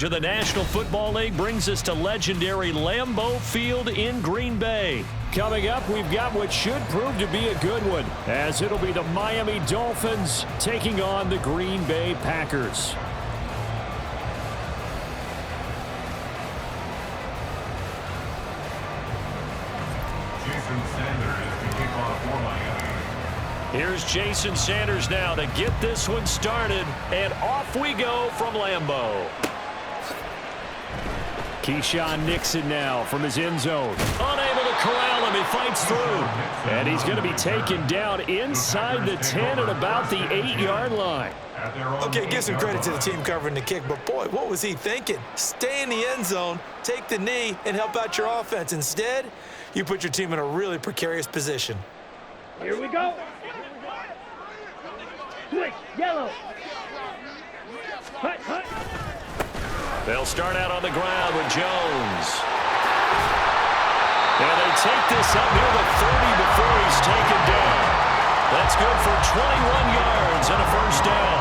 of the National Football League brings us to legendary Lambeau Field in Green Bay. Coming up, we've got what should prove to be a good one, as it'll be the Miami Dolphins taking on the Green Bay Packers. Here's Jason Sanders now to get this one started, and off we go from Lambeau. Keyshawn Nixon now from his end zone. Unable to corral him, he fights through. And he's going to be taken down inside the 10 at about the 8-yard line. Okay, give some credit to the team covering the kick, but boy, what was he thinking? Stay in the end zone, take the knee, and help out your offense. Instead, you put your team in a really precarious position. Here we go. Switch, yellow. Hut, hut. They'll start out on the ground with Jones. And they take this up near the 30 before he's taken down. That's good for 21 yards and a first down.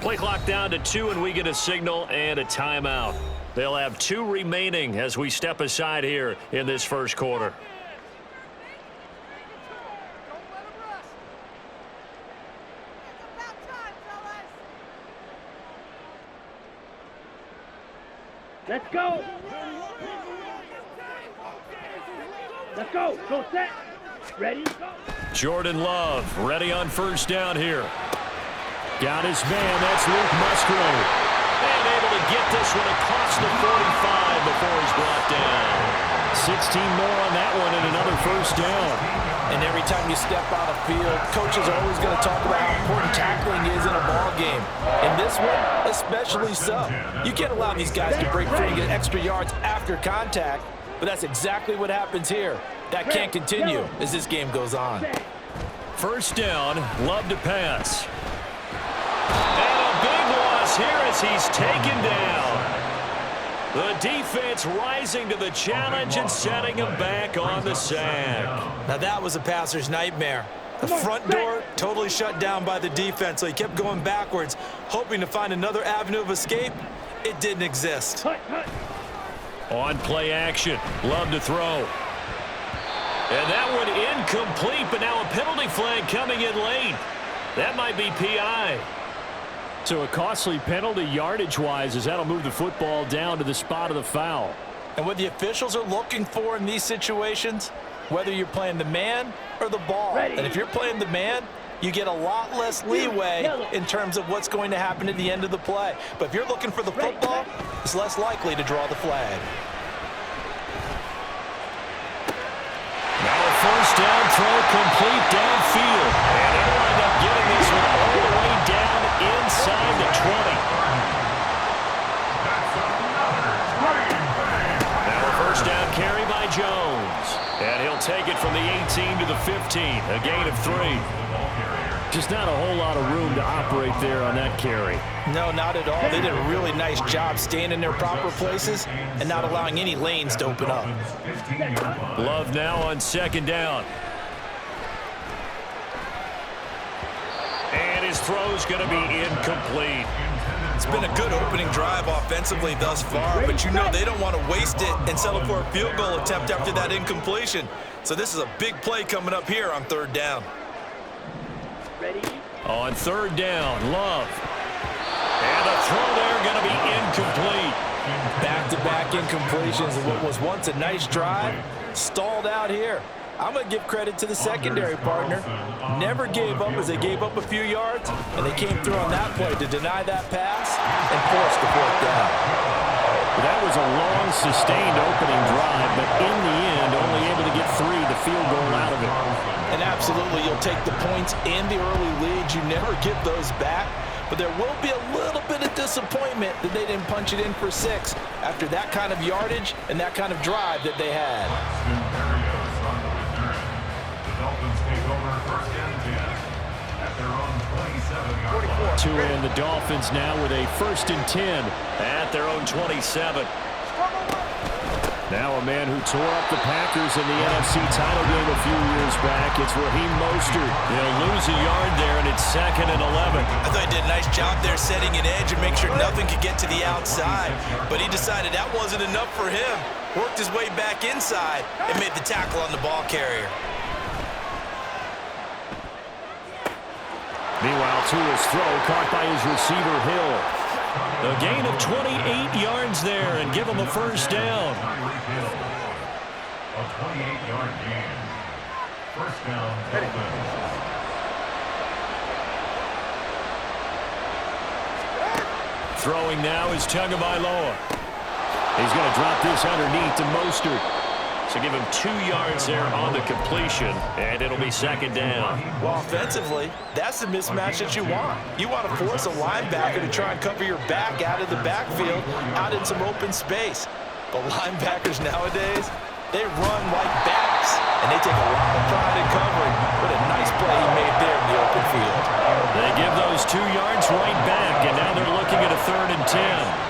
Play clock down to 2, and we get a signal and a timeout. They'll have 2 remaining as we step aside here in this first quarter. Let's go. Let's go. Go set. Ready? Go. Jordan Love ready on first down here. Got his man, that's Luke Musgrave. And able to get this one across the 45 before he's brought down. 16 more on that one and another first down. And every time you step out of field, coaches are always going to talk about how important tackling is in a ball game. In this one, especially so. You can't allow these guys to break free and get extra yards after contact, but that's exactly what happens here. That can't continue as this game goes on. First down, Love to pass. And a big loss here as he's taken down. The defense rising to the challenge and setting him back on the sack. Now that was a passer's nightmare. The front door totally shut down by the defense, so he kept going backwards, hoping to find another avenue of escape. It didn't exist. On play action, Love to throw. And that one incomplete, but now a penalty flag coming in late. That might be PI. So a costly penalty yardage-wise as that'll move the football down to the spot of the foul. And what the officials are looking for in these situations, whether you're playing the man or the ball. And if you're playing the man, you get a lot less leeway in terms of what's going to happen at the end of the play. But if you're looking for the football, it's less likely to draw the flag. Now a first down throw complete downfield. And he'll wind up getting this one all the way down inside the 20. Now a first down carry by Jones. And he'll take it from the 18 to the 15, a gain of 3. Just not a whole lot of room to operate there on that carry. No, not at all. They did a really nice job staying in their proper places and not allowing any lanes to open up. Love now on second down. And his throw's going to be incomplete. It's been a good opening drive offensively thus far, but you know they don't want to waste it and settle for a field goal attempt after that incompletion. So this is a big play coming up here on third down. On third down, Love. And the throw there going to be incomplete. Back-to-back incompletions of what was once a nice drive, stalled out here. I'm going to give credit to the secondary partner. Never gave up as they gave up a few yards, and they came through on that play to deny that pass and force the fourth down. That was a long, sustained opening drive, but in the end, only able to get 3, the field goal out of it. And absolutely, you'll take the points and the early leads. You never get those back. But there will be a little bit of disappointment that they didn't punch it in for 6 after that kind of yardage and that kind of drive that they had. The Dolphins take over first and 10 at their own 27-yard line. Tua and the Dolphins now with a first and 10 at their own 27. Now a man who tore up the Packers in the NFC title game a few years back. It's Raheem Mostert. He'll lose a yard there, and it's 2nd and 11. I thought he did a nice job there setting an edge and make sure nothing could get to the outside. But he decided that wasn't enough for him. Worked his way back inside and made the tackle on the ball carrier. Meanwhile, Tua's throw caught by his receiver, Hill. A gain of 28 yards there and give him a first down. A 28-yard gain. First down, Dolphins. Throwing now is Tagovailoa. He's going to drop this underneath to Mostert. So give him 2 yards there on the completion, and it'll be 2nd down. Well, offensively, that's the mismatch that you want. You want to force a linebacker to try and cover your back out of the backfield, out in some open space. But linebackers nowadays, they run like backs, and they take a lot of pride in covering. What a nice play he made there in the open field. They give those 2 yards right back, and now they're looking at a 3rd and 10.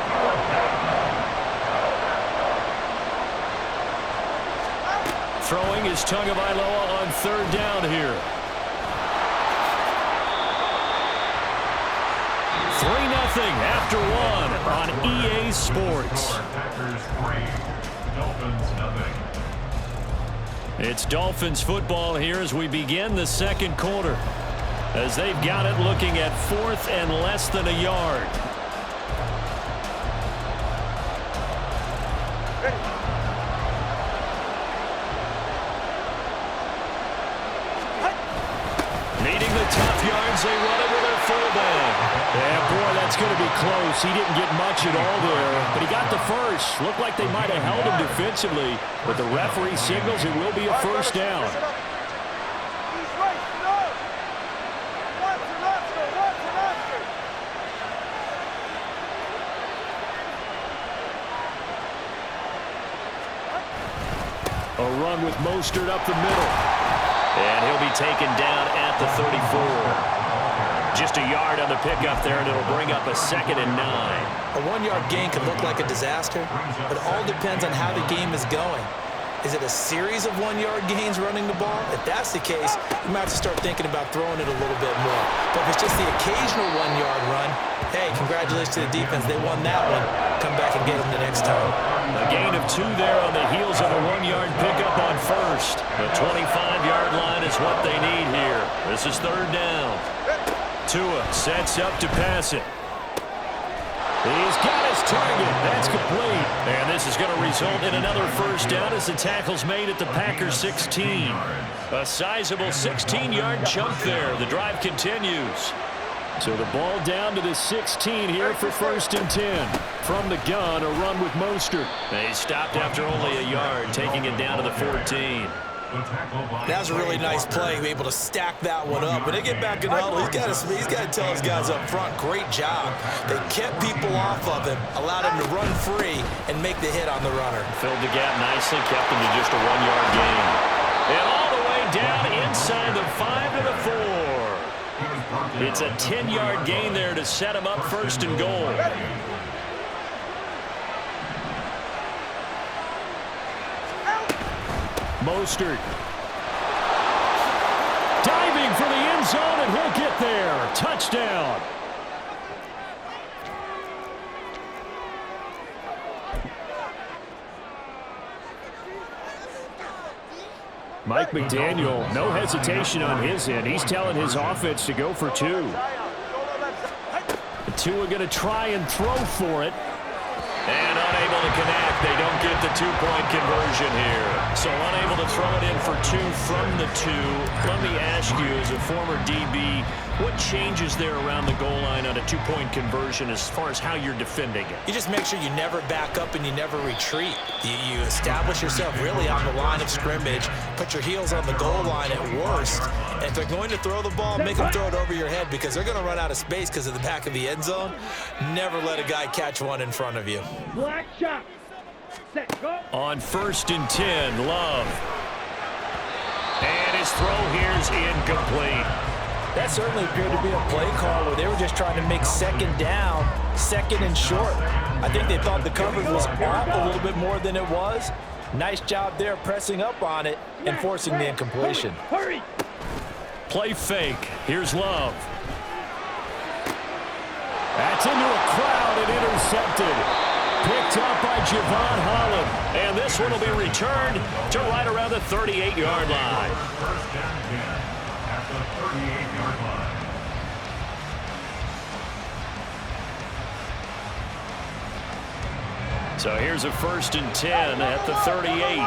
Throwing is Tagovailoa on 3rd down here. 3-0 after 1 on EA Sports. Packers 3, Dolphins 0. It's Dolphins football here as we begin the 2nd quarter. As they've got it looking at 4th and less than a yard. Needing the tough yards, they run it with their fullback. Yeah, boy, that's going to be close. He didn't get much at all there, but he got the first. Looked like they might have held him defensively, but the referee signals it will be a first down. A run with Mostert up the middle. And he'll be taken down at the 34. Just a yard on the pickup there, and it'll bring up a 2nd and 9. A 1-yard gain could look like a disaster, but it all depends on how the game is going. Is it a series of 1-yard gains running the ball? If that's the case, you might have to start thinking about throwing it a little bit more. But if it's just the occasional 1-yard run, hey, congratulations to the defense. They won that one. Come back and get them the next time. A gain of 2 there on the heels of a 1-yard pickup on first. The 25-yard line is what they need here. This is 3rd down. Tua sets up to pass it. He's got his target. That's complete. And this is going to result in another first down as the tackle's made at the Packers 16. A sizable 16-yard chunk there. The drive continues. So the ball down to the 16 here for 1st and 10. From the gun, a run with Mostert. He stopped after only a yard, taking it down to the 14. That was a really nice play, be able to stack that one up. When they get back in the huddle, he's got to tell his guys up front, great job. They kept people off of him, allowed him to run free and make the hit on the runner. Filled the gap nicely, kept him to just a 1-yard gain. And all the way down inside the 5 to the 4. It's a 10-yard gain there to set him up 1st and goal. Mostert. Diving for the end zone, and he'll get there. Touchdown. Mike McDaniel, no hesitation on his end. He's telling his offense to go for 2. Tua going to try and throw for it. And unable to connect. They don't get the two-point conversion here. So unable to throw it in for two from the two. Let me ask you, as a former DB, what changes there around the goal line on a two-point conversion as far as how you're defending it? You just make sure you never back up and you never retreat. You establish yourself really on the line of scrimmage, put your heels on the goal line at worst, and if they're going to throw the ball, make them throw it over your head because they're going to run out of space because of the back of the end zone. Never let a guy catch one in front of you. Black shot. Set, go. On 1st and 10, Love. And his throw here is incomplete. That certainly appeared to be a play call where they were just trying to make second down, second and short. I think they thought the coverage was off a little bit more than it was. Nice job there pressing up on it and forcing the incompletion. Hurry. Play fake. Here's Love. That's into a crowd and intercepted. Picked up by Javon Holland. And this one will be returned to right around the 38-yard line. First down again at the 38-yard line. So here's a 1st and 10 at the 38.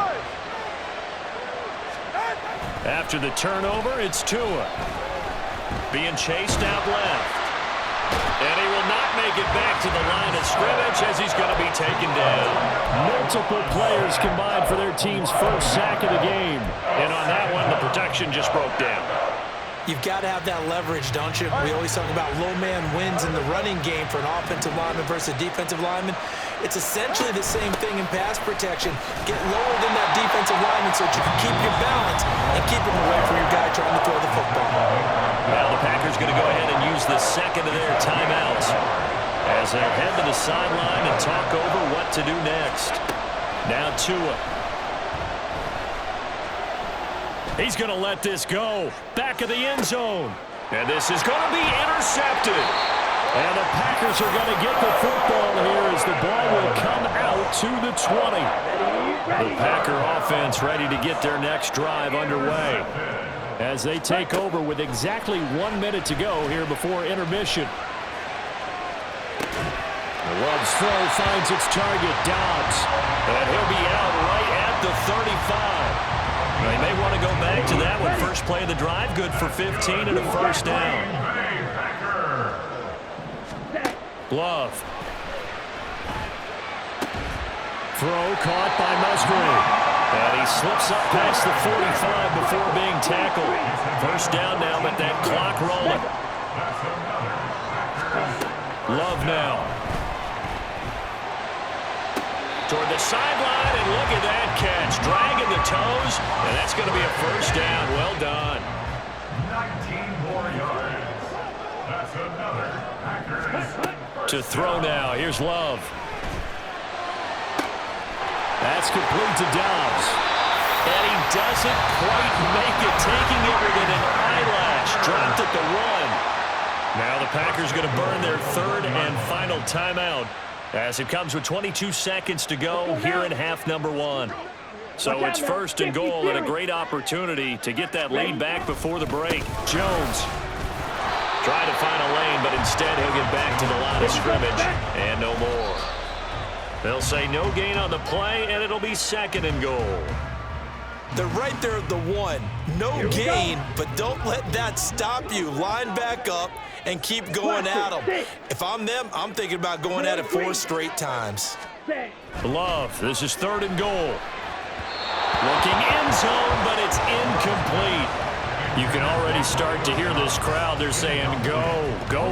After the turnover, it's Tua. Being chased out left. And he will not make it back to the line of scrimmage as he's going to be taken down. Multiple players combined for their team's first sack of the game. And on that one, the protection just broke down. You've got to have that leverage, don't you? We always talk about low man wins in the running game for an offensive lineman versus a defensive lineman. It's essentially the same thing in pass protection. Get lower than that defensive lineman so that you can keep your balance and keep him away from your guy trying to throw the football. Now the Packers going to go ahead and use the second of their timeouts as they head to the sideline and talk over what to do next. Now Tua. He's going to let this go. Back of the end zone. And this is going to be intercepted. And the Packers are going to get the football here as the ball will come out to the 20. The Packer offense ready to get their next drive underway as they take over with exactly 1 minute to go here before intermission. Love's throw finds its target, Dobbs. And he'll be out right at the 35. They may want to go back to that one. First play of the drive, good for 15 and a first down. Love. Throw caught by Musgrave. And he slips up past the 45 before being tackled. First down now, but that clock rolling. Love now. Toward the sideline, and look at that catch. Dragging the toes, and that's going to be a first down. Well done. 19 more yards. That's another Packers. To throw now. Here's Love. That's complete to Dobbs. And he doesn't quite make it, taking it within an eyelash. Dropped at the 1. Now the Packers going to burn their third and final timeout as it comes with 22 seconds to go here in half number 1. So it's first and goal and a great opportunity to get that lead back before the break. Jones trying to find a lane, but instead he'll get back to the line of scrimmage and no more. They'll say no gain on the play, and it'll be second and goal. They're right there at the 1. No gain, but don't let that stop you. Line back up and keep going at them. If I'm them, I'm thinking about going at it 4 straight times. Love, this is third and goal. Looking end zone, but it's incomplete. You can already start to hear this crowd. They're saying, go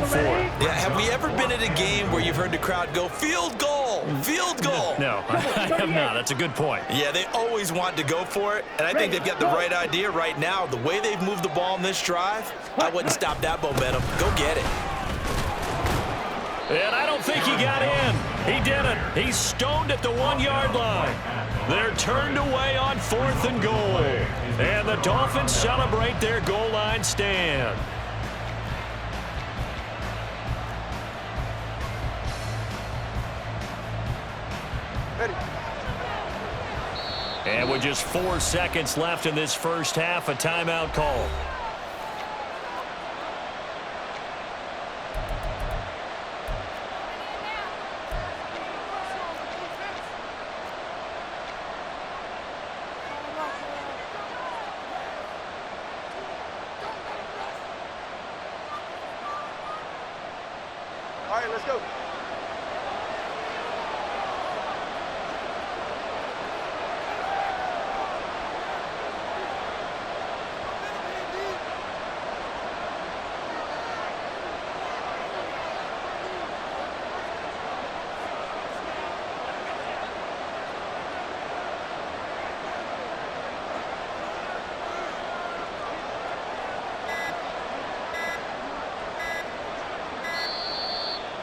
for it. Yeah, have we ever been at a game where you've heard the crowd go, field goal, field goal? No, I have not. That's a good point. Yeah, they always want to go for it, and I think they've got the right idea right now. The way they've moved the ball in this drive, I wouldn't stop that momentum. Go get it. And I don't think he got in. He didn't. He's stoned at the 1-yard line. They're turned away on fourth and goal. And the Dolphins celebrate their goal line stand. Ready. And with just 4 seconds left in this first half, a timeout call. right, let's go.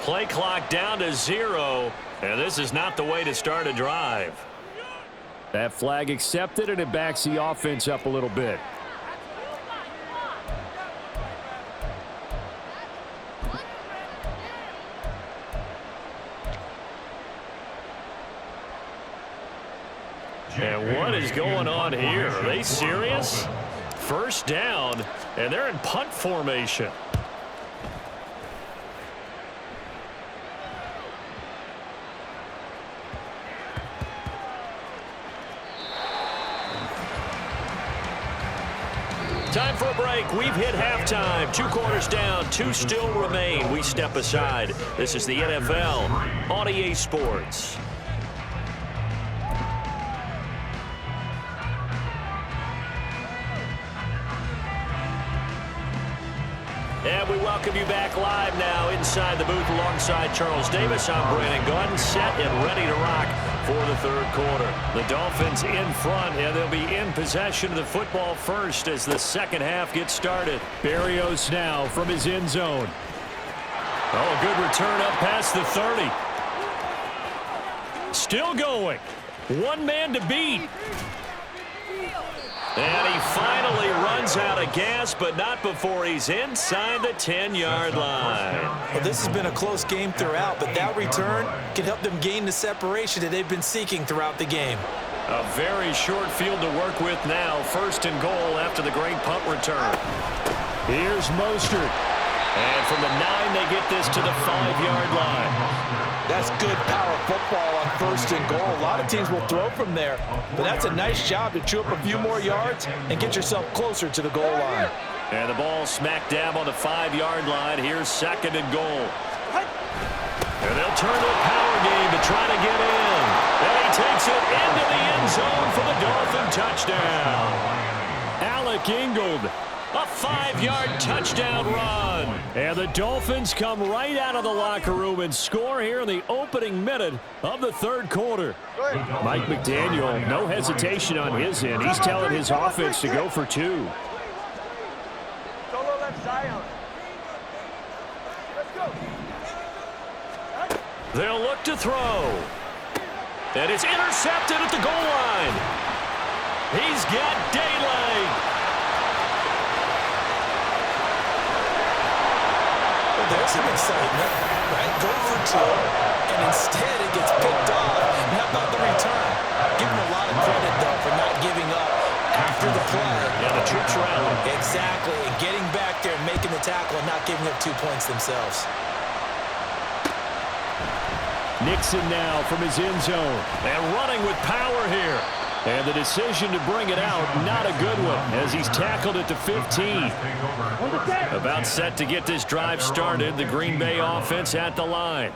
Play clock down to 0, and this is not the way to start a drive. That flag accepted, and it backs the offense up a little bit. And what is going on here? Are they serious? First down, and they're in punt formation. Time for a break. We've hit halftime. 2 quarters down. 2 still remain. We step aside. This is the NFL on EA Sports. And we welcome you back live now inside the booth alongside Charles Davis. I'm Brandon Gunn, set and ready to rock for the third quarter. The Dolphins in front, and they'll be in possession of the football first as the second half gets started. Berrios now from his end zone. Oh, a good return up past the 30. Still going. One man to beat. And he finally runs out of gas, but not before he's inside the 10-yard line. Well, this has been a close game throughout, but that return can help them gain the separation that they've been seeking throughout the game. A very short field to work with now. First and goal after the great punt return. Here's Mostert. And from the 9, they get this to the 5-yard line. That's good power football on first and goal. A lot of teams will throw from there, but that's a nice job to chew up a few more yards and get yourself closer to the goal line. And the ball smack dab on the 5-yard line. Here's second and goal. And they'll turn to a power game to try to get in. And he takes it into the end zone for the Dolphin touchdown. Alec Ingold. A 5-yard touchdown run. And the Dolphins come right out of the locker room and score here in the opening minute of the third quarter. Mike McDaniel, no hesitation on his end. He's telling his offense to go for 2. Solo left Zion. Let's go. They'll look to throw. And it's intercepted at the goal line. He's got daylight. There's some excitement, right? Go for 2, and instead it gets picked off. How about the return? Give him a lot of credit, though, for not giving up after the play. Yeah, the troops rally. Exactly, and getting back there and making the tackle and not giving up 2 points themselves. Nixon now from his end zone. And running with power here. And the decision to bring it out, not a good one, as he's tackled at the 15. About set to get this drive started, the Green Bay offense at the line.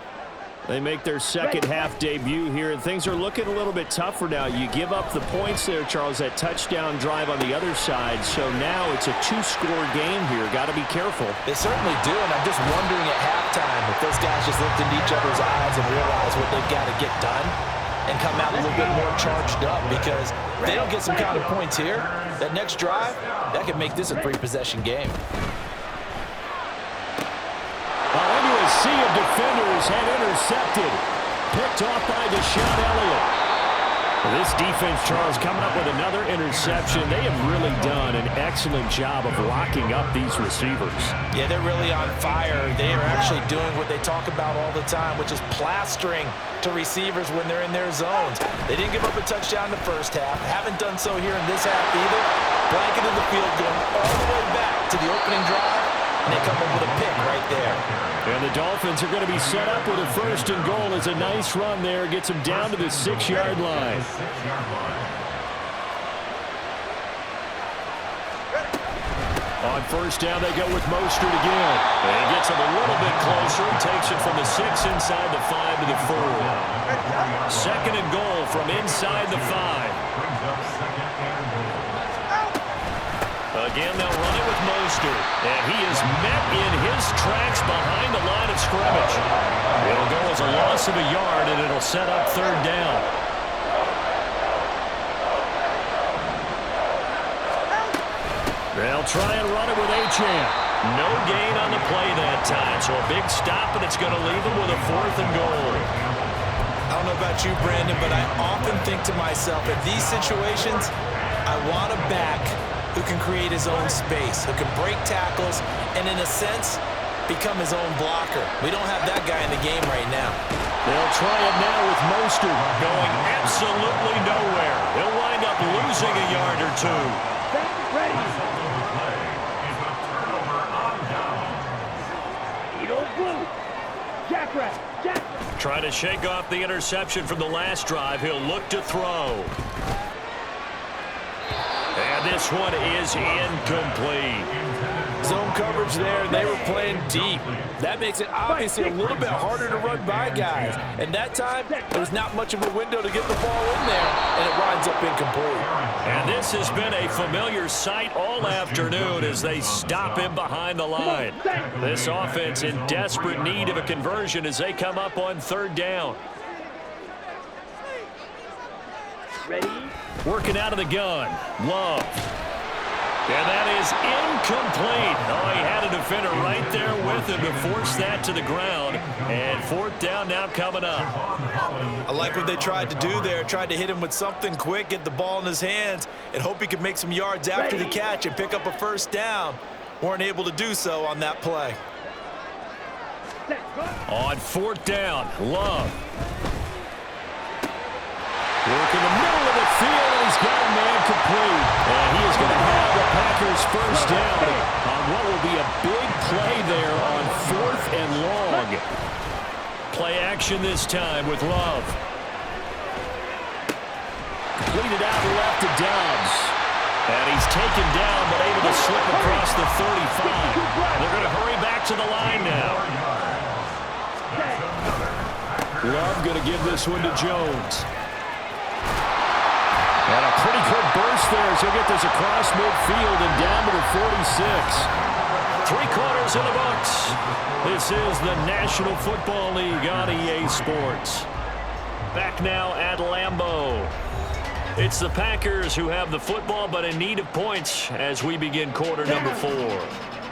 They make their second half debut here, and things are looking a little bit tougher now. You give up the points there, Charles, that touchdown drive on the other side, so now it's a 2-score game here. Got to be careful. They certainly do, and I'm just wondering at halftime if those guys just looked into each other's eyes and realized what they've got to get done and come out a little bit more charged up, because if they don't get some kind of points here, that next drive, that could make this a 3-possession game. Into a sea of defenders and intercepted. Picked off by Deshaun Elliott. This defense, Charles, coming up with another interception. They have really done an excellent job of locking up these receivers. Yeah, they're really on fire. They are actually doing what they talk about all the time, which is plastering to receivers when they're in their zones. They didn't give up a touchdown in the first half. Haven't done so here in this half either. Blanketed the field, going all the way back to the opening drive, and they come up with a pick right there. And the Dolphins are going to be set up with a first and goal. It's a nice run there. Gets them down to the 6-yard line. On first down, they go with Mostert again. And he gets him a little bit closer. Takes it from the 6 inside the 5 to the 4. Second and goal from inside the 5. Again, they'll run it with Mostert. And he is met in his tracks behind the line of scrimmage. It'll go as a loss of a yard, and it'll set up third down. They'll try and run it with Achane. No gain on the play that time, so a big stop, and it's going to leave them with a 4th and goal. I don't know about you, Brandon, but I often think to myself, in these situations, I want a back who can create his own space, who can break tackles, and in a sense, become his own blocker. We don't have that guy in the game right now. They'll try it now with Mostert going absolutely nowhere. He'll wind up losing a yard or 2. Ready. Trying to shake off the interception from the last drive. He'll look to throw. And this one is incomplete. Zone coverage there, they were playing deep. That makes it obviously a little bit harder to run by guys. And that time, there was not much of a window to get the ball in there, and it winds up incomplete. And this has been a familiar sight all afternoon as they stop him behind the line. This offense in desperate need of a conversion as they come up on third down. Ready? Working out of the gun. Love. And that is incomplete. Oh, he had a defender right there with him to force that to the ground. And fourth down now coming up. I like what they tried to do there. Tried to hit him with something quick, get the ball in his hands, and hope he could make some yards after the catch and pick up a first down. Weren't able to do so on that play. On fourth down, Love. Work in the middle of the field, and he's got a man complete. And he is going to have the Packers first down on what will be a big play there on 4th and long. Play action this time with Love. Completed out left to Dobbs. And he's taken down, but able to slip across the 35. They're going to hurry back to the line now. Love going to give this one to Jones. And a pretty good burst there as he'll get this across midfield and down to the 46. 3 quarters in the books. This is the National Football League on EA Sports. Back now at Lambeau. It's the Packers who have the football but in need of points as we begin quarter number 4.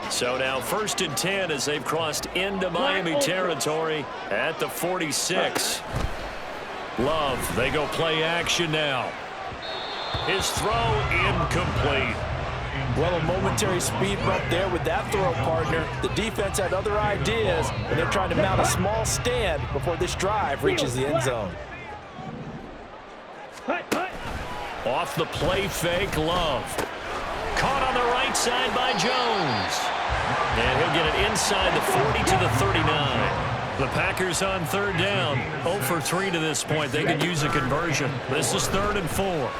So now 1st and 10 as they've crossed into Miami territory at the 46. Love, they go play action now. His throw incomplete. Well, a momentary speed bump there with that throw, partner. The defense had other ideas, and they're trying to mount a small stand before this drive reaches the end zone. Off the play fake, Love. Caught on the right side by Jones. And he'll get it inside the 40 to the 39. The Packers on third down. 0 for 3 to this point. They could use a conversion. This is 3rd and 4.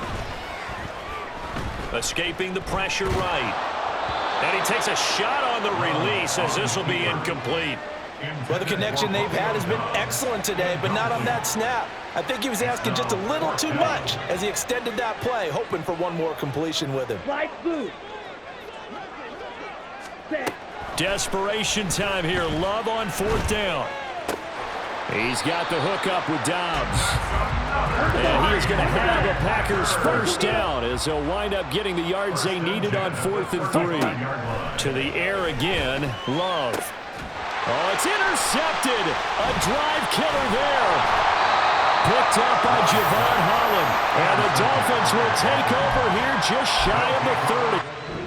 Escaping the pressure right. And he takes a shot on the release as this will be incomplete. Well, the connection they've had has been excellent today, but not on that snap. I think he was asking just a little too much as he extended that play, hoping for one more completion with him. Desperation time here. Love on 4th down. He's got the hook up with Dobbs. And he is going to have the Packers first down as they'll wind up getting the yards they needed on 4th and 3. To the air again, Love. Oh, it's intercepted. A drive killer there. Picked up by Javon Holland. And the Dolphins will take over here just shy of the 30.